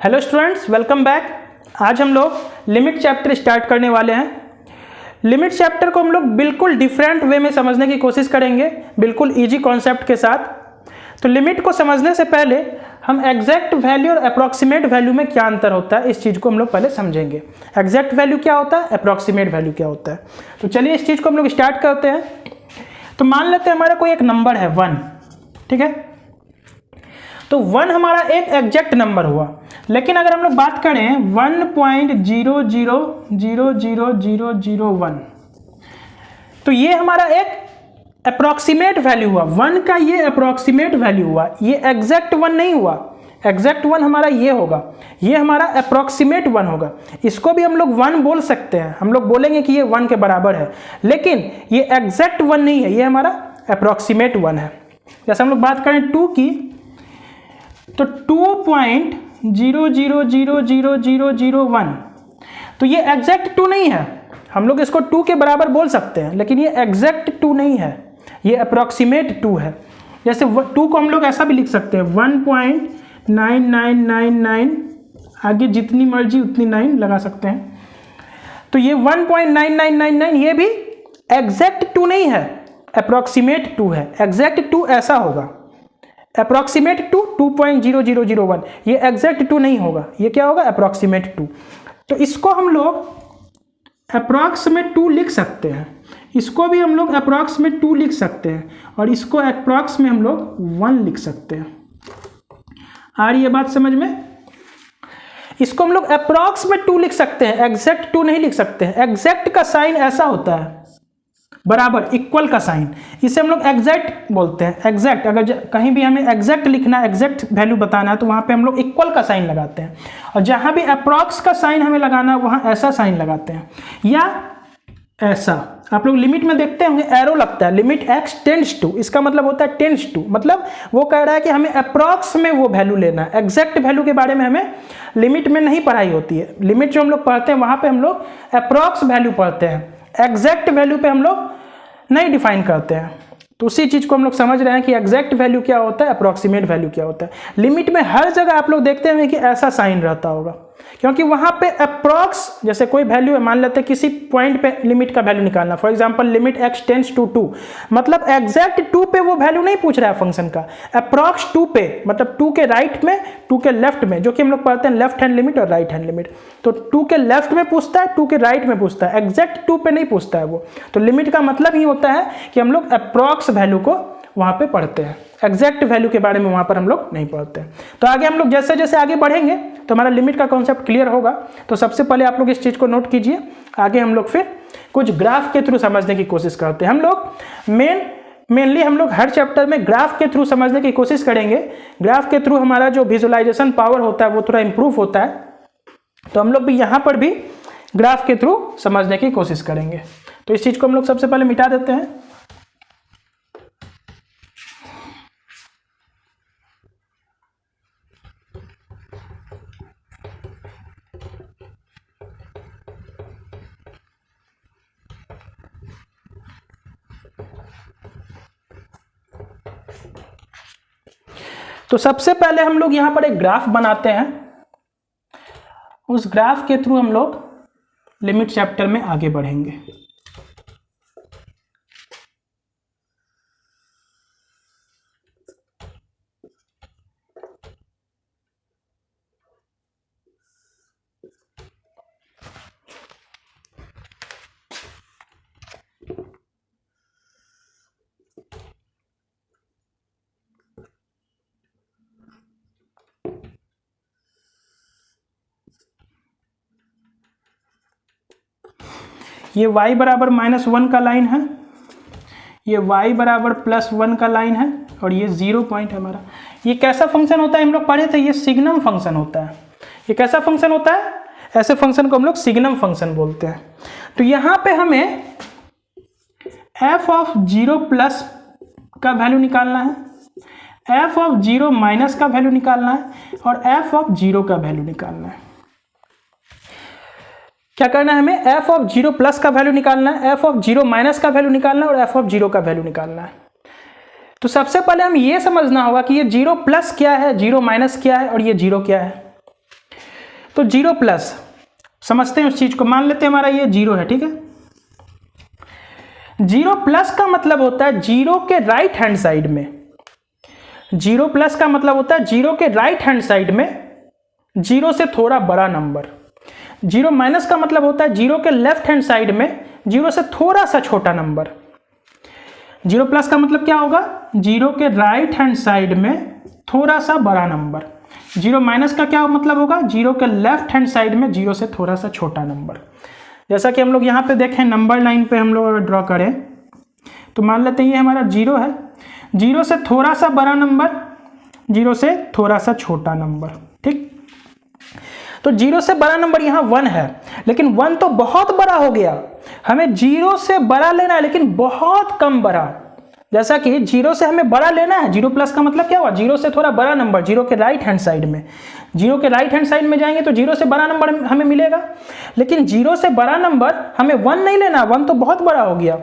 Hello students, welcome back. आज हम लोग लिमिट चैप्टर स्टार्ट करने वाले हैं। लिमिट चैप्टर को हम लोग बिल्कुल डिफरेंट वे में समझने की कोशिश करेंगे, बिल्कुल इजी कॉन्सेप्ट के साथ। तो लिमिट को समझने से पहले हम एग्जैक्ट वैल्यू और अप्रॉक्सीमेट वैल्यू में क्या अंतर होता है, इस चीज़ को हम लोग पहले समझेंगे। एग्जैक्ट वैल्यू क्या होता है, अप्रॉक्सीमेट वैल्यू क्या होता है। तो चलिए इस चीज़ को हम लोग स्टार्ट करते हैं। तो मान लेते हैं हमारा कोई एक नंबर है 1, ठीक है। तो 1 हमारा एक एग्जैक्ट नंबर हुआ, लेकिन अगर हम लोग बात करें 1.00000001, तो ये हमारा एक अप्रॉक्सीमेट वैल्यू हुआ। 1 का ये अप्रॉक्सीमेट वैल्यू हुआ, ये एग्जैक्ट 1 नहीं हुआ। एग्जैक्ट 1 हमारा ये होगा, ये हमारा अप्रॉक्सीमेट 1 होगा। इसको भी हम लोग 1 बोल सकते हैं, हम लोग बोलेंगे कि ये 1 के बराबर है, लेकिन ये एग्जैक्ट 1 नहीं है, ये हमारा अप्रॉक्सीमेट 1 है। जैसे हम लोग बात करें 2 की, तो 2.00000001, तो ये एग्जैक्ट 2 नहीं है। हम लोग इसको 2 के बराबर बोल सकते हैं, लेकिन ये एग्जैक्ट 2 नहीं है, ये अप्रॉक्सीमेट 2 है। जैसे 2 को हम लोग ऐसा भी लिख सकते हैं 1.9999, आगे जितनी मर्जी उतनी 9 लगा सकते हैं। तो ये 1.9999 ये भी एग्जैक्ट 2 नहीं है, अप्रॉक्सीमेट 2 है। एग्जैक्ट 2 ऐसा होगा, अप्रॉक्सीमेट 2 2.0001, ये एग्जैक्ट 2 नहीं होगा, ये क्या होगा, अप्रॉक्सीमेट 2। तो इसको हम लोग अप्रॉक्सीमेट 2 लिख सकते हैं, इसको भी हम लोग अप्रॉक्सीमेट 2 लिख सकते हैं, और इसको अप्रॉक्स में हम लोग 1 लिख सकते हैं। आ रही है बात समझ में? इसको हम लोग अप्रॉक्स में 2 लिख सकते हैं, एग्जैक्ट 2 नहीं लिख सकते हैं। एग्जैक्ट का साइन ऐसा होता है, बराबर, इक्वल का साइन, इसे हम लोग एग्जैक्ट बोलते हैं। एग्जैक्ट, अगर कहीं भी हमें एग्जैक्ट लिखना है, एग्जैक्ट वैल्यू बताना है, तो वहाँ पे हम लोग इक्वल का साइन लगाते हैं, और जहाँ भी अप्रॉक्स का साइन हमें लगाना है वहाँ ऐसा साइन लगाते हैं, या ऐसा। आप लोग लिमिट में देखते होंगे एरो लगता है, लिमिट x टेंड्स टू, इसका मतलब होता है टेंड्स टू, मतलब वो कह रहा है कि हमें अप्रॉक्स में वो वैल्यू लेना है। एग्जैक्ट वैल्यू के बारे में हमें लिमिट में नहीं पढ़ाई होती है। लिमिट जो हम लोग पढ़ते हैं वहाँ पे हम लोग अप्रॉक्स वैल्यू पढ़ते हैं, एग्जैक्ट वैल्यू पे हम लोग नहीं डिफाइन करते हैं। तो उसी चीज को हम लोग समझ रहे हैं कि एग्जैक्ट वैल्यू क्या होता है, अप्रॉक्सीमेट वैल्यू क्या होता है। लिमिट में हर जगह आप लोग देखते हैं कि ऐसा साइन रहता होगा, क्योंकि वहां पे अप्रॉक्स, जैसे कोई वैल्यू है, मान लेते हैं किसी पॉइंट पे लिमिट का वैल्यू निकालना, for example limit x tends to 2, मतलब एग्जैक्ट 2 पे वो वैल्यू नहीं पूछ रहा है फंक्शन का, अप्रॉक्स 2 पे, मतलब 2 के राइट में, 2 के लेफ्ट में, जो कि हम लोग पढ़ते हैं लेफ्ट हैंड लिमिट और राइट हैंड लिमिट। तो 2 के लेफ्ट में पूछता है, 2 के राइट में पूछता है, एग्जैक्ट 2 पे नहीं पूछता है वो। तो लिमिट का मतलब ही होता है कि हम लोग अप्रॉक्स वैल्यू को वहां पे पढ़ते हैं, एग्जैक्ट वैल्यू के बारे में वहां पर हम लोग नहीं पढ़ते हैं। तो आगे हम लोग जैसे जैसे आगे बढ़ेंगे तो हमारा लिमिट का कॉन्सेप्ट क्लियर होगा। तो सबसे पहले आप लोग इस चीज को नोट कीजिए, आगे हम लोग फिर कुछ ग्राफ के थ्रू समझने की कोशिश करते हैं। हम लोग मेनली हम लोग हर चैप्टर में ग्राफ के थ्रू समझने की कोशिश करेंगे। ग्राफ के थ्रू हमारा जो विजुअलाइजेशन पावर होता है वो थोड़ा इंप्रूव होता है, तो हम लोग भी यहाँ पर भी ग्राफ के थ्रू समझने की कोशिश करेंगे। तो इस चीज को हम लोग सबसे पहले मिटा देते हैं। तो सबसे पहले हम लोग यहां पर एक ग्राफ बनाते हैं, उस ग्राफ के थ्रू हम लोग लिमिट चैप्टर में आगे बढ़ेंगे। ये y बराबर -1 का लाइन है, ये y बराबर +1 का लाइन है, और ये 0 पॉइंट है हमारा। ये कैसा फंक्शन होता है, हम लोग पढ़े थे, ये सिग्नम फंक्शन होता है। ये कैसा फंक्शन होता है, ऐसे फंक्शन को हम लोग सिग्नम फंक्शन बोलते हैं। तो यहाँ पे हमें f(0+) का वैल्यू निकालना है, f(0- का वैल्यू निकालना है, और f(0) का वैल्यू निकालना है। क्या करना है हमें, f(0+) का वैल्यू निकालना है, f(0- का वैल्यू निकालना है, और f(0) का वैल्यू निकालना है। तो सबसे पहले हम ये समझना होगा कि ये 0+ क्या है, 0- क्या है, और ये 0 क्या है। तो जीरो प्लस, समझते हैं उस चीज को, मान लेते हैं हमारा ये जीरो है, ठीक है। जीरो प्लस का मतलब होता है जीरो के राइट हैंड साइड में, जीरो प्लस का मतलब होता है जीरो के राइट हैंड साइड में जीरो से थोड़ा बड़ा नंबर। जीरो माइनस का मतलब होता है जीरो के लेफ्ट हैंड साइड में जीरो से थोड़ा सा छोटा नंबर। जीरो प्लस का मतलब क्या होगा, जीरो के राइट हैंड साइड में थोड़ा सा बड़ा नंबर। जीरो माइनस का क्या मतलब होगा, जीरो के लेफ्ट हैंड साइड में जीरो से थोड़ा सा छोटा नंबर। जैसा कि हम लोग यहाँ पे देखें नंबर लाइन पे हम लोग ड्रॉ करें तो मान लेते हैं ये हमारा जीरो है, जीरो से थोड़ा सा बड़ा नंबर, जीरो से थोड़ा सा छोटा नंबर, ठीक। तो जीरो से बड़ा नंबर यहाँ 1 है, लेकिन 1 तो बहुत बड़ा हो गया, हमें जीरो से बड़ा लेना है लेकिन बहुत कम बड़ा। जैसा कि जीरो से हमें बड़ा लेना है, जीरो प्लस का मतलब क्या हुआ, जीरो से थोड़ा बड़ा नंबर, जीरो के राइट हैंड साइड में, जीरो के राइट हैंड साइड में जाएंगे तो जीरो से बड़ा नंबर हमें मिलेगा। लेकिन जीरो से बड़ा नंबर हमें 1 नहीं लेना, 1 तो बहुत बड़ा हो गया,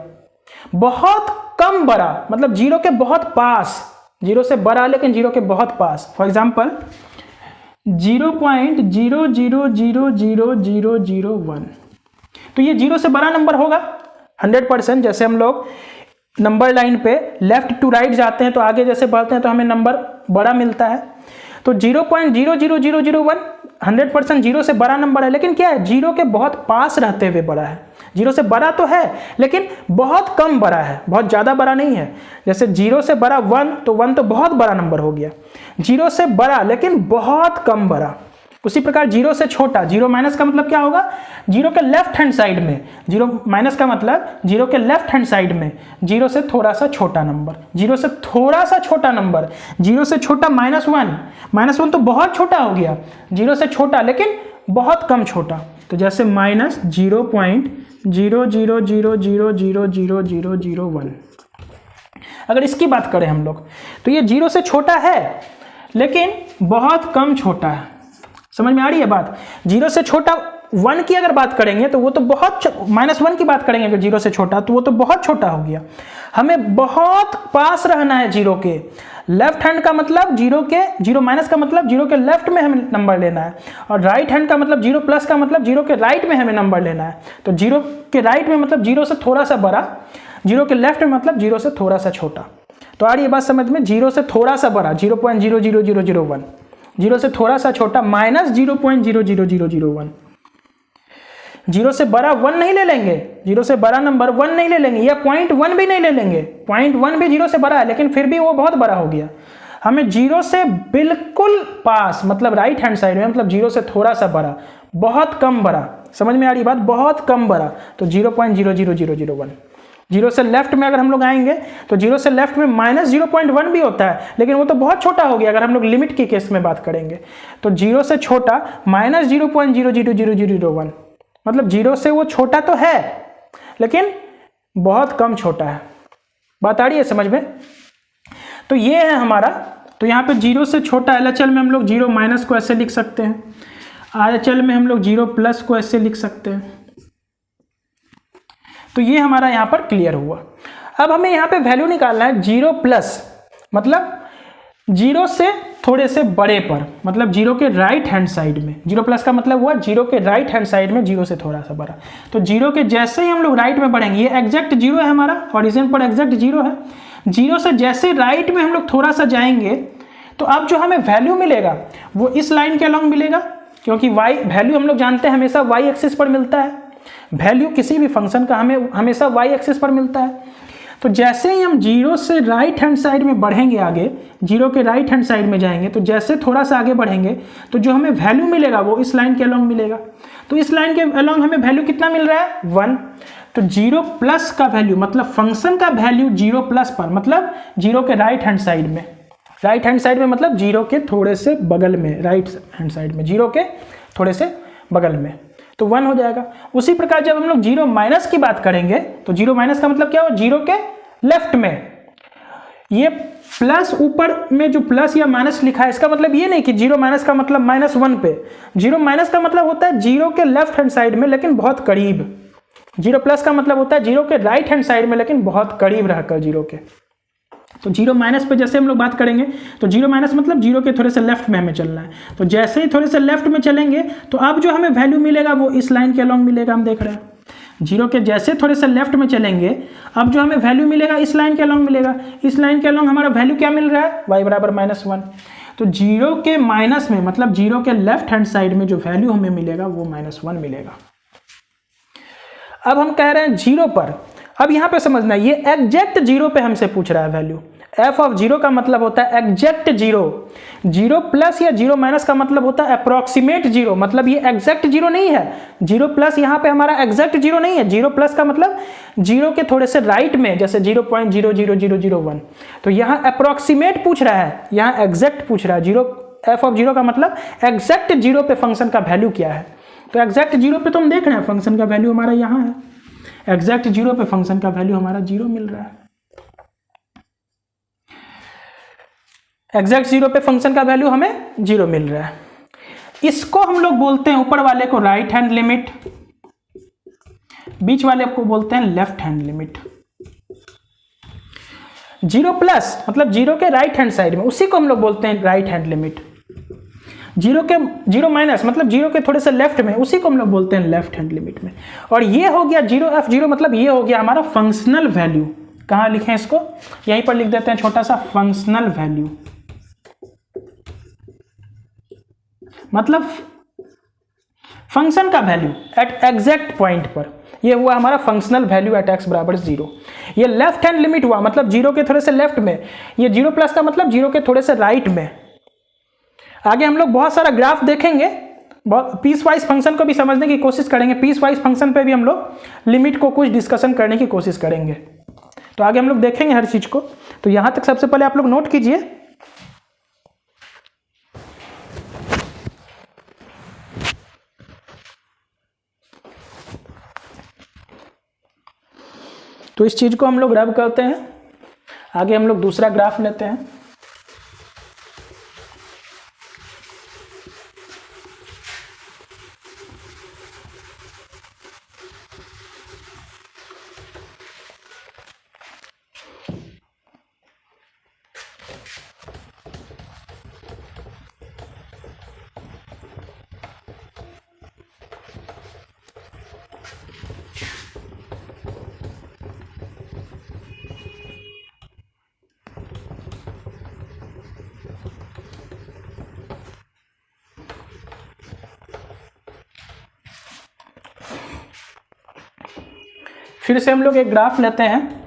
बहुत कम बड़ा मतलब जीरो के बहुत पास, जीरो से बड़ा लेकिन जीरो के बहुत पास। फॉर एग्जाम्पल 0.0000001, तो ये जीरो से बड़ा नंबर होगा 100%। जैसे हम लोग नंबर लाइन पे लेफ्ट टू राइट जाते हैं तो आगे जैसे बढ़ते हैं तो हमें नंबर बड़ा मिलता है। तो 0.00001 100% जीरो से बड़ा नंबर है, लेकिन क्या है, जीरो के बहुत पास रहते हुए बड़ा है। जीरो से बड़ा तो है लेकिन बहुत कम बड़ा है, बहुत ज़्यादा बड़ा नहीं है। जैसे जीरो से बड़ा 1, तो 1 तो बहुत बड़ा नंबर हो गया, जीरो से बड़ा लेकिन बहुत कम बड़ा। उसी प्रकार जीरो से छोटा, जीरो माइनस का मतलब क्या होगा, जीरो के लेफ्ट हैंड साइड में, जीरो माइनस का मतलब जीरो के लेफ्ट हैंड साइड में जीरो से थोड़ा सा छोटा नंबर, जीरो से थोड़ा सा छोटा नंबर, जीरो से छोटा -1, -1 तो बहुत छोटा हो गया, जीरो से छोटा लेकिन बहुत कम छोटा। तो जैसे -0.000000001, अगर इसकी बात करें हम लोग तो ये जीरो से छोटा है लेकिन बहुत कम छोटा है। समझ में आ रही है बात। जीरो से छोटा 1 की अगर बात करेंगे तो वो तो बहुत, -1 की बात करेंगे अगर जीरो से छोटा तो वो तो बहुत छोटा हो गया। हमें बहुत पास रहना है जीरो के, लेफ्ट हैंड का मतलब जीरो माइनस का मतलब जीरो के लेफ्ट में हमें नंबर लेना है, और राइट हैंड का मतलब जीरो प्लस का मतलब जीरो के राइट में हमें नंबर लेना है। तो जीरो के राइट में मतलब जीरो से थोड़ा सा बड़ा, जीरो के लेफ्ट में मतलब जीरो से थोड़ा सा छोटा। तो आ रही है बात समझ में, जीरो से थोड़ा सा बड़ा 0.00001, जीरो से थोड़ा सा छोटा -0.00001। जीरो से बड़ा 1 नहीं ले लेंगे, जीरो से बड़ा नंबर 1 नहीं ले लेंगे, या 0.1 भी नहीं ले लेंगे। 0.1 भी जीरो से बड़ा है लेकिन फिर भी वो बहुत बड़ा हो गया। हमें जीरो से बिल्कुल पास मतलब राइट हैंड साइड में, मतलब जीरो से थोड़ा सा बड़ा, बहुत कम बड़ा। समझ में आ रही बात, बहुत कम बड़ा, तो 0.00001। जीरो से लेफ्ट में अगर हम लोग आएंगे तो जीरो से लेफ्ट में -0.1 भी होता है लेकिन वो तो बहुत छोटा हो गया अगर हम लोग लिमिट की केस में बात करेंगे। तो जीरो से छोटा -0.00001, मतलब जीरो से वो छोटा तो है लेकिन बहुत कम छोटा है। बात आ रही है समझ में। तो ये है हमारा, तो यहाँ पे जीरो से छोटा LHL में हम लोग जीरो माइनस को ऐसे लिख सकते हैं, RHL में हम लोग जीरो प्लस को ऐसे लिख सकते हैं। तो ये हमारा यहाँ पर क्लियर हुआ। अब हमें यहाँ पे वैल्यू निकालना है जीरो प्लस, मतलब जीरो से थोड़े से बड़े पर, मतलब जीरो के राइट हैंड साइड में। जीरो प्लस का मतलब हुआ जीरो के राइट हैंड साइड में जीरो से थोड़ा सा बड़ा। तो जीरो के जैसे ही हम लोग राइट में बढ़ेंगे, ये एग्जैक्ट जीरो है हमारा, ओरिजिन पर एग्जैक्ट जीरो है। जीरो से जैसे राइट में हम लोग थोड़ा सा जाएंगे तो अब जो हमें वैल्यू मिलेगा वो इस लाइन के अलॉन्ग मिलेगा, क्योंकि वाई वैल्यू हम लोग जानते हैं हमेशा वाई एक्सिस पर मिलता है। वैल्यू किसी भी फंक्शन का हमें हमेशा वाई एक्सिस पर मिलता है। तो जैसे ही हम जीरो से राइट हैंड साइड में बढ़ेंगे, आगे जीरो के राइट हैंड साइड में जाएंगे, तो जैसे थोड़ा सा आगे बढ़ेंगे तो जो हमें वैल्यू मिलेगा वो इस लाइन के अलॉन्ग मिलेगा। तो इस लाइन के अलॉन्ग हमें वैल्यू कितना मिल रहा है, 1। तो जीरो प्लस का वैल्यू मतलब फंक्शन का वैल्यू जीरो प्लस पर, मतलब जीरो के राइट हैंड साइड में, राइट हैंड साइड में मतलब जीरो के थोड़े से बगल में, राइट हैंड साइड में जीरो के थोड़े से बगल में, तो 1 हो जाएगा। उसी प्रकार जब हम लोग जीरो माइनस की बात करेंगे तो जीरो माइनस का मतलब क्या हो, जीरो के लेफ्ट में। ये प्लस ऊपर में जो प्लस या माइनस लिखा है इसका मतलब ये नहीं कि जीरो माइनस का मतलब -1 पे। जीरो माइनस का मतलब होता है जीरो के लेफ्ट हैंड साइड में लेकिन बहुत करीब। जीरो प्लस का मतलब होता है जीरो के राइट हैंड साइड में लेकिन बहुत करीब रहकर जीरो के। तो जीरो माइनस पे जैसे हम लोग बात करेंगे तो जीरो माइनस मतलब जीरो के थोड़े से लेफ्ट में हमें चलना है। तो जैसे ही थोड़े से लेफ्ट में चलेंगे तो अब जो हमें वैल्यू मिलेगा वो इस लाइन के अलॉन्ग मिलेगा। हम देख रहे हैं जीरो के जैसे थोड़े से लेफ्ट में चलेंगे अब जो हमें वैल्यू मिलेगा इस लाइन के अलॉन्ग मिलेगा। इस लाइन के अलॉन्ग हमारा वैल्यू क्या मिल रहा है, y बराबर -1। तो जीरो के माइनस में मतलब जीरो के लेफ्ट हैंड साइड में जो वैल्यू हमें मिलेगा वो -1 मिलेगा। अब हम कह रहे हैं जीरो पर, अब यहां पे समझना ये एग्जैक्ट जीरो पे हमसे पूछ रहा है वैल्यू। एफ ऑफ जीरो का मतलब होता है एग्जैक्ट जीरो, जीरो प्लस या जीरो माइनस का मतलब होता है अप्रोक्सीमेट जीरो, मतलब ये एग्जैक्ट जीरो नहीं है। जीरो प्लस यहाँ पे हमारा एग्जैक्ट जीरो नहीं है, जीरो प्लस का मतलब जीरो के थोड़े से राइट में, जैसे 0.00001। तो यहाँ अप्रोक्सीमेट पूछ रहा है, यहाँ एग्जैक्ट पूछ रहा है। जीरो एफ ऑफ जीरो का मतलब एग्जैक्ट जीरो पे फंक्शन का वैल्यू क्या है। तो एग्जैक्ट जीरो पे तो हम देख रहे हैं फंक्शन का वैल्यू हमारा यहाँ है, एग्जैक्ट जीरो पे फंक्शन का वैल्यू हमारा 0 मिल रहा है। एग्जैक्ट जीरो पे फंक्शन का वैल्यू हमें 0 मिल रहा है। इसको हम लोग बोलते हैं, ऊपर वाले को राइट हैंड लिमिट, बीच वाले को बोलते हैं left hand limit. Zero plus मतलब जीरो के राइट हैंड साइड में, उसी को हम लोग बोलते हैं right hand limit. Zero minus मतलब जीरो के थोड़े से लेफ्ट में, उसी को हम लोग बोलते हैं लेफ्ट हैंड लिमिट में। और ये हो गया जीरो एफ जीरो, मतलब ये हो गया हमारा फंक्शनल वैल्यू। कहाँ लिखें इसको, यहीं पर लिख देते हैं छोटा सा फंक्शनल वैल्यू, मतलब फंक्शन का वैल्यू एट एग्जैक्ट पॉइंट पर। ये हुआ हमारा फंक्शनल वैल्यू एट x बराबर 0। ये लेफ्ट हैंड लिमिट हुआ, मतलब जीरो के थोड़े से लेफ्ट में। ये जीरो प्लस का मतलब जीरो के थोड़े से राइट में। आगे हम लोग बहुत सारा ग्राफ देखेंगे, पीस वाइज फंक्शन को भी समझने की कोशिश करेंगे। पीस वाइज फंक्शन पे भी हम लोग लिमिट को कुछ डिस्कशन करने की कोशिश करेंगे। तो आगे हम लोग देखेंगे हर चीज को। तो यहां तक सबसे पहले आप लोग नोट कीजिए। तो इस चीज को हम लोग रब करते हैं। आगे हम लोग दूसरा ग्राफ लेते हैं। फिर से हम लोग एक ग्राफ लेते हैं।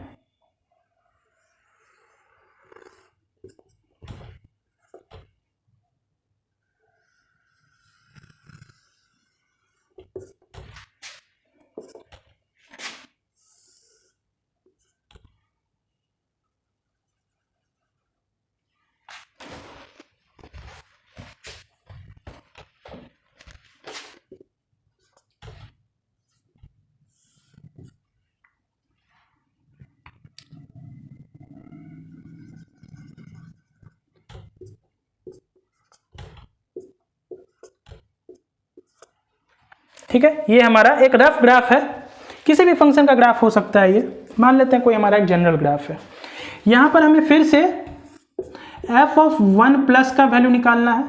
ठीक है, ये हमारा एक रफ ग्राफ है, किसी भी फंक्शन का ग्राफ हो सकता है। ये मान लेते हैं कोई हमारा एक जनरल ग्राफ है। यहाँ पर हमें फिर से f ऑफ 1 प्लस का वैल्यू निकालना है,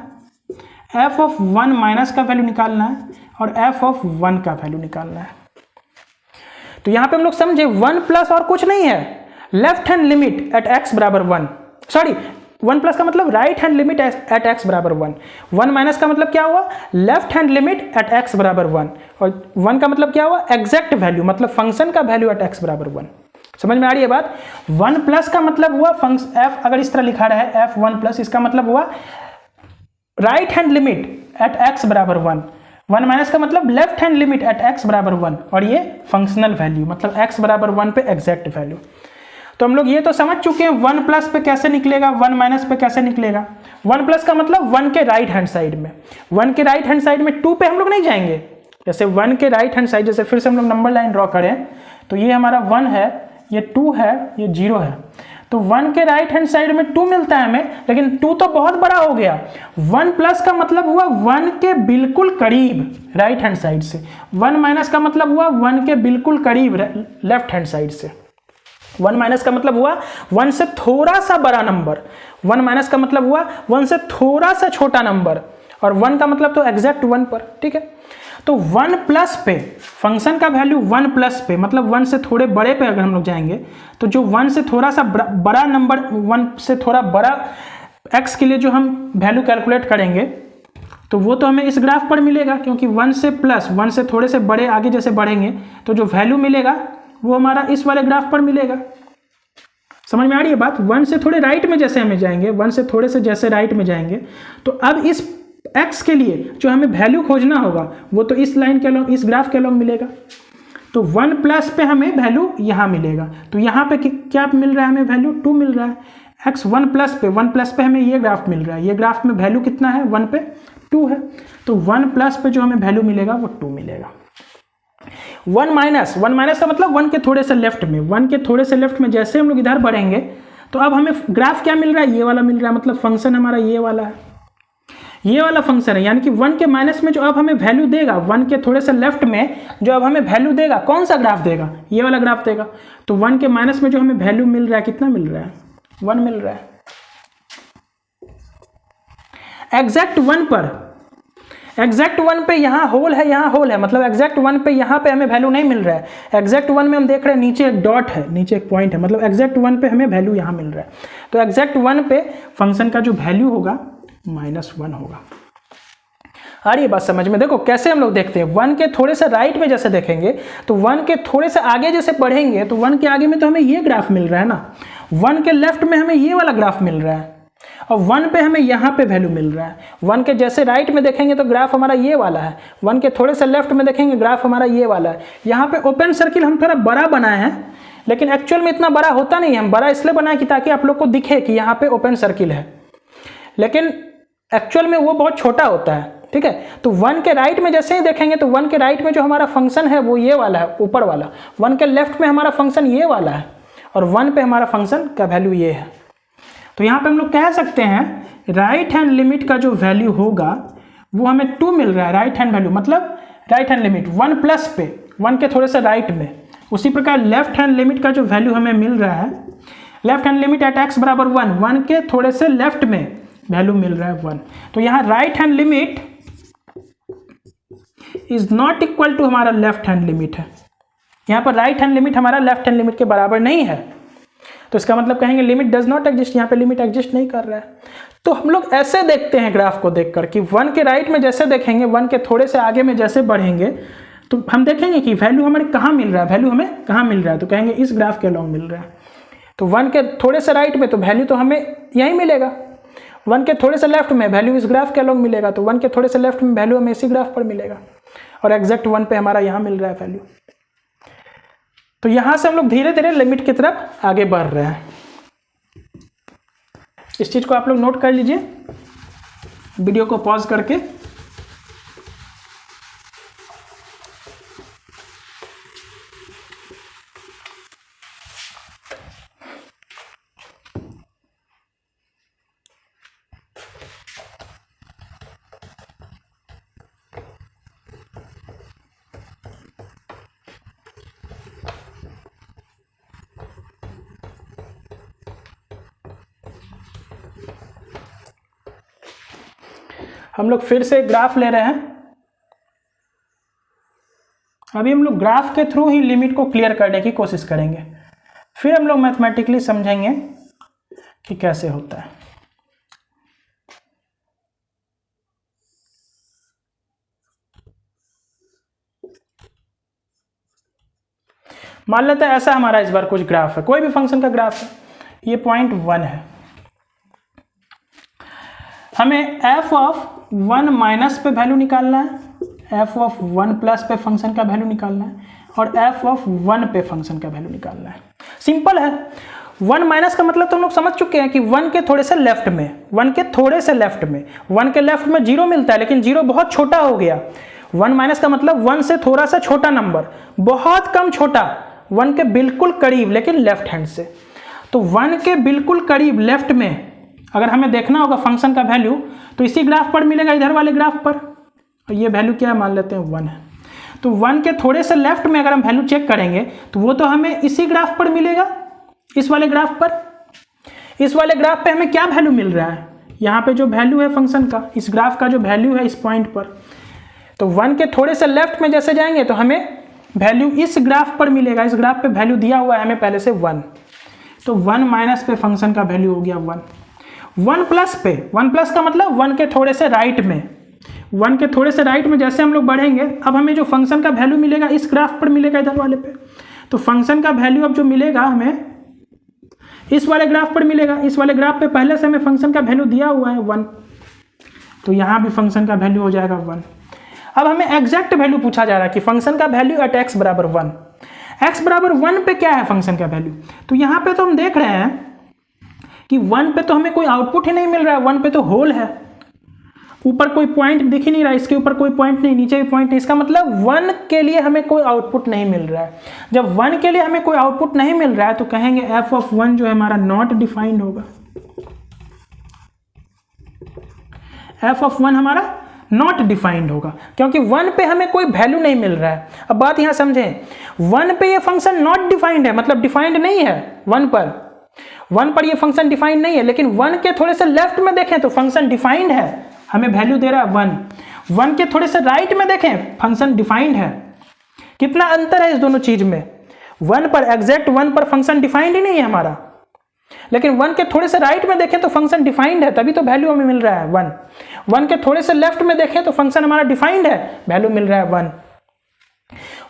f ऑफ 1 माइनस का वैल्यू निकालना है और f ऑफ 1 का वैल्यू निकालना है। तो यहाँ पे हम लोग समझे 1 प्लस और कुछ नहीं है, left hand limit at x बराबर 1, सॉरी 1 प्लस का मतलब right hand limit at x बराबर 1, 1 माइनस का मतलब क्या हुआ, left hand limit at x बराबर 1, और 1 का मतलब क्या हुआ, एग्जैक्ट वैल्यू, मतलब फंक्शन का वैल्यू एट x बराबर 1। समझ में आ रही है बात। 1 प्लस का मतलब हुआ फंक्शन f, अगर इस तरह लिखा रहा है f1 प्लस, इसका मतलब हुआ right hand limit at x बराबर 1, 1 माइनस का मतलब left hand limit at x बराबर 1, और ये फंक्शनल वैल्यू मतलब x बराबर 1 पे एग्जैक्ट वैल्यू। तो हम लोग ये तो समझ चुके हैं 1 प्लस पे कैसे निकलेगा, 1 माइनस पे कैसे निकलेगा। 1 प्लस का मतलब 1 के राइट हैंड साइड में, 1 के राइट हैंड साइड में 2 पे हम लोग नहीं जाएंगे। जैसे 1 के राइट हैंड साइड, जैसे फिर से हम लोग नंबर लाइन ड्रॉ करें तो ये हमारा 1 है, ये 2 है, ये 0 है। तो 1 के राइट हैंड साइड में 2 मिलता है हमें, लेकिन 2 तो बहुत बड़ा हो गया। 1 प्लस का मतलब हुआ 1 के बिल्कुल करीब राइट हैंड साइड से, 1 माइनस का मतलब हुआ 1 के बिल्कुल करीब लेफ्ट हैंड साइड से। 1 माइनस का मतलब हुआ 1 से थोड़ा सा बड़ा नंबर, 1 माइनस का मतलब हुआ 1 से थोड़ा सा छोटा नंबर, और 1 का मतलब तो एग्जैक्ट 1 पर, ठीक है। तो 1 प्लस पे फंक्शन का वैल्यू 1 प्लस पे मतलब 1 से थोड़े बड़े पे अगर हम लोग जाएंगे तो जो 1 से थोड़ा सा बड़ा नंबर, 1 से थोड़ा बड़ा x के लिए जो हम वैल्यू कैलकुलेट करेंगे तो वो तो हमें इस ग्राफ पर मिलेगा, क्योंकि 1 से प्लस 1 से थोड़े से बड़े आगे जैसे बढ़ेंगे तो जो वैल्यू मिलेगा वो हमारा इस वाले ग्राफ पर मिलेगा। समझ में आ रही है बात? 1 से थोड़े राइट में जैसे हमें जाएंगे, 1 से थोड़े से जैसे राइट में जाएंगे तो अब इस x के लिए जो हमें वैल्यू खोजना होगा वो तो इस लाइन के अलॉन्ग, इस ग्राफ के अलॉन्ग मिलेगा। तो 1 प्लस पे हमें वैल्यू यहाँ मिलेगा, तो यहाँ पे क्या मिल रहा है हमें वैल्यू 2 मिल रहा है। x 1 प्लस पे हमें ये ग्राफ मिल रहा है, ये ग्राफ में वैल्यू कितना है 1 पे 2 है, तो 1 प्लस पे जो हमें वैल्यू मिलेगा वो 2 मिलेगा। 1 माइनस का मतलब 1 के थोड़े से लेफ्ट में, 1 के थोड़े से लेफ्ट में जैसे हम लोग इधर बढ़ेंगे तो अब हमें ग्राफ क्या मिल रहा है, ये वाला मिल रहा है, मतलब फंक्शन हमारा ये वाला है, ये वाला फंक्शन है। यानी कि 1 के माइनस में जो अब हमें वैल्यू देगा, 1 के थोड़े से लेफ्ट में जो अब हमें वैल्यू देगा, कौन सा ग्राफ देगा, ये वाला ग्राफ देगा। तो 1 के माइनस में जो हमें वैल्यू मिल रहा है कितना मिल रहा है, 1 मिल रहा है। एग्जैक्ट 1 पे यहाँ होल है, यहाँ होल है, मतलब एग्जैक्ट 1 पे यहाँ पे हमें वैल्यू नहीं मिल रहा है। एग्जैक्ट 1 में हम देख रहे हैं नीचे एक डॉट है, नीचे एक पॉइंट है, मतलब एग्जैक्ट 1 पे हमें वैल्यू यहाँ मिल रहा है। तो एग्जैक्ट 1 पे फंक्शन का जो वैल्यू होगा -1 होगा। आ रही है बात समझ में? देखो कैसे हम लोग देखते हैं, 1 के थोड़े से राइट में जैसे देखेंगे तो 1 के थोड़े से आगे जैसे बढ़ेंगे तो 1 के आगे में तो हमें ये ग्राफ मिल रहा है ना, 1 के लेफ्ट में हमें ये वाला ग्राफ मिल रहा है, और 1 पे हमें यहाँ पे वैल्यू मिल रहा है। 1 के जैसे राइट में देखेंगे तो ग्राफ हमारा ये वाला है, 1 के थोड़े से लेफ्ट में देखेंगे ग्राफ हमारा ये वाला है। यहाँ पे ओपन सर्किल हम थोड़ा बड़ा बनाए हैं, लेकिन एक्चुअल में इतना बड़ा होता नहीं है, हम बड़ा इसलिए बनाए कि ताकि आप लोग को दिखे कि यहाँ पे ओपन सर्किल है, लेकिन एक्चुअल में वो बहुत छोटा होता है, ठीक है। तो 1 के राइट में जैसे ही देखेंगे तो 1 के राइट में जो हमारा फंक्शन है वो ये वाला है, ऊपर वाला। 1 के लेफ्ट में हमारा फंक्शन ये वाला है, और 1 पे हमारा फंक्शन का वैल्यू ये है। तो यहाँ पे हम लोग कह सकते हैं राइट हैंड लिमिट का जो वैल्यू होगा वो हमें 2 मिल रहा है, राइट हैंड वैल्यू मतलब राइट हैंड लिमिट 1 प्लस पे 1 के थोड़े से राइट में। उसी प्रकार लेफ्ट हैंड लिमिट का जो वैल्यू हमें मिल रहा है, left hand limit at x बराबर 1, 1 के थोड़े से लेफ्ट में वैल्यू मिल रहा है 1। तो यहाँ right hand limit is not equal to हमारा लेफ्ट हैंड लिमिट है, यहाँ पर राइट हैंड लिमिट हमारा लेफ्ट हैंड लिमिट के बराबर नहीं है, तो इसका मतलब कहेंगे लिमिट डज नॉट एग्जिस्ट, यहाँ पे लिमिट एग्जिस्ट नहीं कर रहा है। तो हम लोग ऐसे देखते हैं ग्राफ को देखकर कि 1 के राइट में जैसे देखेंगे, 1 के थोड़े से आगे में जैसे बढ़ेंगे तो हम देखेंगे कि वैल्यू हमारे कहाँ मिल रहा है, वैल्यू हमें कहाँ मिल रहा है, तो कहेंगे इस ग्राफ के अलॉन्ग मिल रहा है। तो 1 के थोड़े से राइट में तो वैल्यू तो हमें यहीं मिलेगा, 1 के थोड़े से लेफ्ट में वैल्यू इस ग्राफ के अलॉन्ग मिलेगा, तो 1 के थोड़े से लेफ्ट में वैल्यू हमें इसी ग्राफ पर मिलेगा, और एग्जैक्ट 1 पे हमारा यहाँ मिल रहा है वैल्यू। तो यहाँ से हम लोग धीरे धीरे लिमिट की तरफ आगे बढ़ रहे हैं। इस चीज़ को आप लोग नोट कर लीजिए वीडियो को पॉज करके। हम लोग फिर से ग्राफ ले रहे हैं। अभी हम लोग ग्राफ के थ्रू ही लिमिट को क्लियर करने की कोशिश करेंगे, फिर हम लोग मैथमेटिकली समझेंगे कि कैसे होता है। मान लेते हैं ऐसा हमारा इस बार कुछ ग्राफ है, कोई भी फंक्शन का ग्राफ है, ये पॉइंट 1 है, हमें f ऑफ 1 माइनस पे वैल्यू निकालना है, f ऑफ 1 प्लस पे फंक्शन का वैल्यू निकालना है, और f ऑफ 1 पे फंक्शन का वैल्यू निकालना है। सिंपल है। 1 माइनस का मतलब तो हम लोग समझ चुके हैं कि 1 के थोड़े से लेफ्ट में, 1 के थोड़े से लेफ्ट में, 1 के लेफ्ट में 0 मिलता है, लेकिन 0 बहुत छोटा हो गया। 1 माइनस का मतलब 1 से थोड़ा सा छोटा नंबर, बहुत कम छोटा, 1 के बिल्कुल करीब लेकिन लेफ्ट हैंड से। तो 1 के बिल्कुल करीब लेफ्ट में अगर हमें देखना होगा फंक्शन का वैल्यू तो इसी ग्राफ पर मिलेगा, इधर वाले ग्राफ पर। और ये वैल्यू क्या है, मान लेते हैं 1 है। तो 1 के थोड़े से लेफ्ट में अगर हम वैल्यू चेक करेंगे तो वो तो हमें इसी ग्राफ पर मिलेगा, इस वाले ग्राफ पर, इस वाले ग्राफ पे हमें क्या वैल्यू मिल रहा है, यहाँ पे जो वैल्यू है फंक्शन का, इस ग्राफ का जो वैल्यू है इस पॉइंट पर, तो 1 के थोड़े से लेफ्ट में जैसे जाएंगे तो हमें वैल्यू इस ग्राफ पर मिलेगा। इस ग्राफ पे वैल्यू दिया हुआ है हमें पहले से 1, तो 1 माइनस पे फंक्शन का वैल्यू हो गया 1। 1 प्लस पे, 1 प्लस का मतलब 1 के थोड़े से राइट में, 1 के थोड़े से राइट में जैसे हम लोग बढ़ेंगे, अब हमें जो फंक्शन का वैल्यू मिलेगा इस ग्राफ पर मिलेगा, इधर वाले पे। तो फंक्शन का वैल्यू अब जो मिलेगा हमें इस वाले ग्राफ पर मिलेगा। इस वाले ग्राफ पे पहले से हमें फंक्शन का वैल्यू दिया हुआ है 1, तो यहाँ भी फंक्शन का वैल्यू हो जाएगा 1। अब हमें एग्जैक्ट वैल्यू पूछा जा रहा है कि फंक्शन का वैल्यू एट x बराबर 1, x बराबर 1 पे क्या है फंक्शन का वैल्यू। तो यहाँ पे तो हम देख रहे हैं कि 1 पे तो हमें कोई आउटपुट ही नहीं मिल रहा है, 1 पे तो होल है, ऊपर कोई पॉइंट दिख ही नहीं रहा, इसके ऊपर कोई पॉइंट नहीं, नीचे भी पॉइंट नहीं। इसका मतलब 1 के लिए हमें कोई आउटपुट नहीं मिल रहा है। जब 1 के लिए हमें कोई आउटपुट नहीं मिल रहा है तो कहेंगे f ऑफ 1 जो है हमारा नॉट डिफाइंड होगा, f ऑफ 1 हमारा नॉट डिफाइंड होगा, क्योंकि 1 पे हमें कोई वैल्यू नहीं मिल रहा है। अब बात यहां समझें, 1 पे ये फंक्शन नॉट डिफाइंड है, मतलब डिफाइंड नहीं है 1 पर ये फंक्शन डिफाइंड नहीं है, लेकिन 1 के थोड़े से लेफ्ट में देखें तो फंक्शन डिफाइंड है, हमें वैल्यू दे रहा है 1। 1 के थोड़े से राइट में देखें फंक्शन डिफाइंड है। कितना अंतर है इस दोनों चीज में, 1 पर एग्जैक्ट 1 पर फंक्शन डिफाइंड ही नहीं है हमारा, लेकिन 1 के थोड़े से राइट में देखें तो फंक्शन डिफाइंड है, तभी तो वैल्यू हमें मिल रहा है 1। 1 के थोड़े से लेफ्ट में देखें तो फंक्शन हमारा डिफाइंड है, वैल्यू मिल रहा है 1।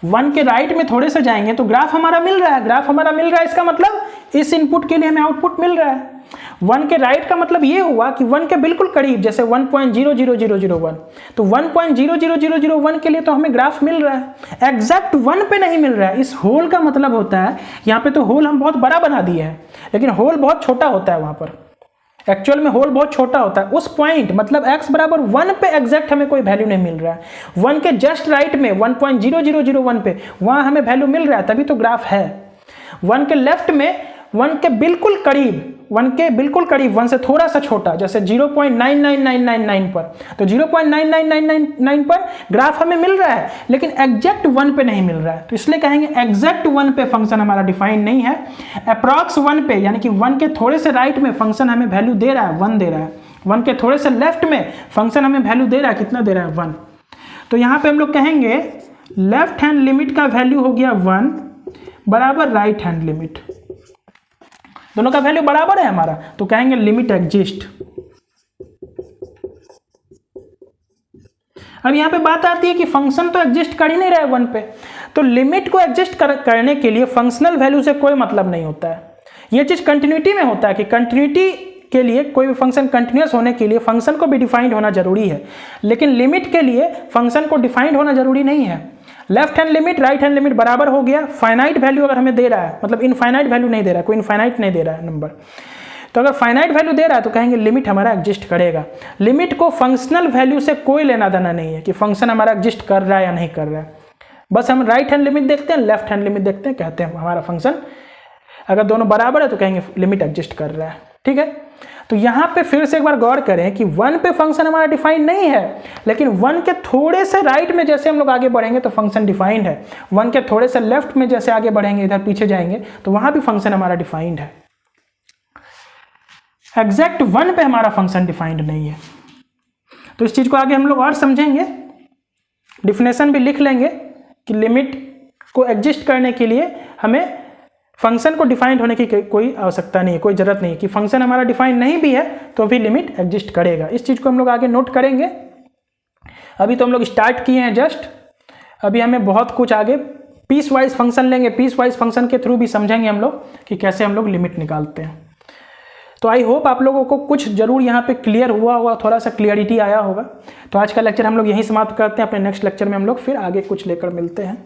1 के राइट में थोड़े से जाएंगे तो ग्राफ हमारा मिल रहा है, ग्राफ हमारा मिल रहा है, इसका मतलब इस इनपुट के लिए हमें आउटपुट मिल रहा है। 1 के राइट का मतलब ये हुआ कि 1 के बिल्कुल करीब, जैसे 1.00001, तो 1.00001 के लिए तो हमें ग्राफ मिल रहा है, एग्जैक्ट 1 पे नहीं मिल रहा है। इस होल का मतलब होता है, यहाँ पे तो होल हम बहुत बड़ा बना दिए हैं, लेकिन होल बहुत छोटा होता है, वहां पर एक्चुअल में होल बहुत छोटा होता है। उस पॉइंट मतलब x बराबर 1 पे एग्जैक्ट हमें कोई वैल्यू नहीं मिल रहा है। 1 के जस्ट राइट में 1.0001 पे वहां हमें वैल्यू मिल रहा है, तभी तो ग्राफ है। 1 के लेफ्ट में 1 के बिल्कुल करीब, 1 के बिल्कुल करीब, 1 से थोड़ा सा छोटा, जैसे 0.99999 पर, तो 0.99999 पर ग्राफ हमें मिल रहा है, लेकिन एग्जैक्ट 1 पे नहीं मिल रहा है, तो इसलिए कहेंगे एग्जैक्ट 1 पे फंक्शन हमारा डिफाइंड नहीं है। अप्रॉक्स 1 पे, यानी कि 1 के थोड़े से राइट में फंक्शन हमें वैल्यू दे रहा है 1 दे रहा है, 1 के थोड़े से लेफ्ट में फंक्शन हमें वैल्यू दे रहा है, कितना दे रहा है 1। तो यहाँ पे हम लोग कहेंगे लेफ्ट हैंड लिमिट का वैल्यू हो गया 1 बराबर राइट हैंड लिमिट, दोनों का वैल्यू बराबर है हमारा, तो कहेंगे लिमिट एग्जिस्ट। अब यहां पे बात आती है कि फंक्शन तो एग्जिस्ट कर ही नहीं रहा है 1 पे, तो लिमिट को एग्जिस्ट करने के लिए फंक्शनल वैल्यू से कोई मतलब नहीं होता है। यह चीज कंटिन्यूटी में होता है कि कंटिन्यूटी के लिए कोई भी फंक्शन कंटिन्यूअस होने के लिए फंक्शन को भी डिफाइंड होना जरूरी है, लेकिन लिमिट के लिए फंक्शन को डिफाइंड होना जरूरी नहीं है। Left hand limit right hand limit बराबर हो गया, फाइनाइट वैल्यू अगर हमें दे रहा है, मतलब इनफाइनाइट वैल्यू नहीं दे रहा है, कोई इनफाइनाइट नहीं दे रहा है नंबर, तो अगर फाइनाइट वैल्यू दे रहा है तो कहेंगे लिमिट हमारा एग्जिस्ट करेगा। लिमिट को फंक्शनल वैल्यू से कोई लेना देना नहीं है कि फंक्शन हमारा एग्जिस्ट कर रहा है या नहीं कर रहा है, बस हम राइट हैंड लिमिट देखते हैं, लेफ्ट हैंड लिमिट देखते हैं, कहते हैं हमारा फंक्शन अगर दोनों बराबर है तो कहेंगे लिमिट एग्जिस्ट कर रहा है। ठीक है, तो यहाँ पे फिर से एक बार गौर करें कि 1 पे फंक्शन हमारा डिफाइंड नहीं है, लेकिन 1 के थोड़े से राइट में जैसे हम लोग आगे बढ़ेंगे तो फंक्शन डिफाइंड है। 1 के थोड़े से लेफ्ट में जैसे आगे बढ़ेंगे, इधर पीछे जाएंगे, तो वहां भी फंक्शन हमारा डिफाइंड है। एग्जैक्ट 1 पे हमारा फंक्शन डिफाइंड नहीं है। तो इस चीज को आगे हम लोग और समझेंगे, डिफिनेशन भी लिख लेंगे कि लिमिट को एग्जिस्ट करने के लिए हमें फंक्शन को डिफाइंड होने की कोई आवश्यकता नहीं है, कोई जरूरत नहीं है कि फंक्शन हमारा डिफाइंड नहीं भी है तो भी लिमिट एग्जिस्ट करेगा। इस चीज को हम लोग आगे नोट करेंगे। अभी तो हम लोग स्टार्ट किए हैं जस्ट, अभी हमें बहुत कुछ आगे पीस वाइज फंक्शन लेंगे, पीस वाइज फंक्शन के थ्रू भी समझेंगे हम लोग कि कैसे हम लोग लिमिट निकालते हैं। तो आई होप आप लोगों को कुछ जरूर यहाँ पे क्लियर हुआ होगा, थोड़ा सा क्लियरिटी आया होगा। तो आज का लेक्चर हम लोग यहीं समाप्त करते हैं, अपने नेक्स्ट लेक्चर में हम लोग फिर आगे कुछ लेकर मिलते हैं।